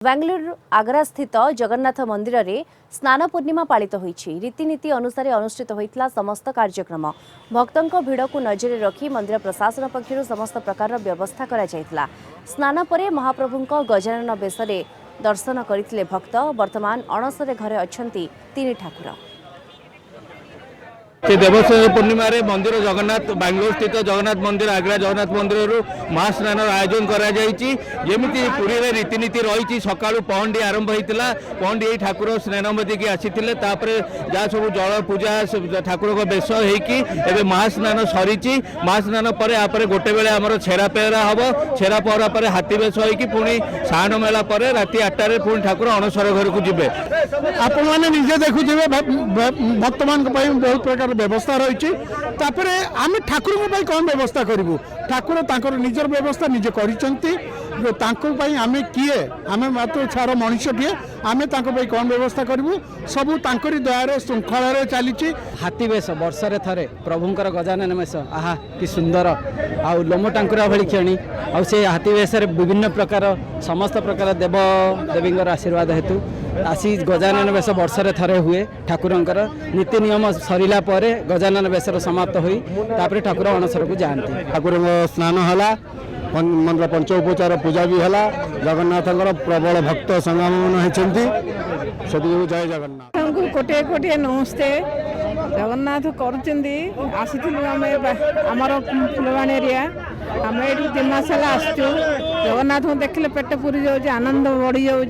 बेंगलुरु आग्रा स्थित जगन्नाथ मंदिर में स्नान पूर्णिमा पालित होईछि। रीतिनीति अनुसार अनुष्ठित होइतला समस्त कार्यक्रम। भक्तों भिड़ को नजर रखी मंदिर प्रशासन पक्षर समस्त प्रकार व्यवस्था करा जायतिला। स्नान परे महाप्रभुंक गजानन बेशरे दर्शन करथिले भक्त। वर्तमान अणसरे घरे अछंती तीन ठाकुर। देवस्नान पूर्णिमा रे मंदिर जगन्नाथ बेंगलुरु स्थित जगन्नाथ मंदिर आग्रा जगन्नाथ मंदिर महास्नान आयोजन करमिति पुरी में रीतिनीति रही। सका पहंडी आरंभ होता पहंडी यही ठाकुर स्नानमती की आसी जहाँ सब जल पूजा ठाकुर को बेश हो महास्नान सरी। महास्नान पर यापर गोटे बेले आमर छेरा पहरा हम छेरा पहरा पर हाथी बेश होगी पुणी साण मेला पर राति 8टार पुणी ठाकुर अणसर घर को जीवे। आपण मैंने निजे देखुचे भक्त मान बहुत प्रकार व्यवस्था रही। आम ठाकुर कौन व्यवस्था करूँ ठाकुर तांकर निजर व्यवस्था निजे कर आम किए आम मात्र छार मनुष्यटीए आम कौन व्यवस्था करूँ सबू तांकरी दयार श्रृंखला चली। हाथी बेश वर्षे थे प्रभुंर गजानन बेश आहा कि सुंदर आउ लोम टांकुरा भली क्षणी आ से हाथी बेश विभिन्न प्रकार समस्त प्रकार देव देवी आशीर्वाद हेतु आसी गजानन बेश वर्षे थे हुए। ठाकुरंकर नीति नियम सरला पर गजानन बेशर समाप्त हुई तापर ठाकुर अणसर को जाती। ठाकुर स्नान है मंदिर पंचोपचार पूजा भी है। जगन्नाथ प्रबल भक्त संगमन होती। जय जगन्नाथ कोटे कोटे नमस्ते। जगन्नाथ करमर फुलवाणी एरिया आम ये 3 मास आसचु। जगन्नाथ देखले पेट पूरी जाऊँ आनंद बढ़ी जाऊँ।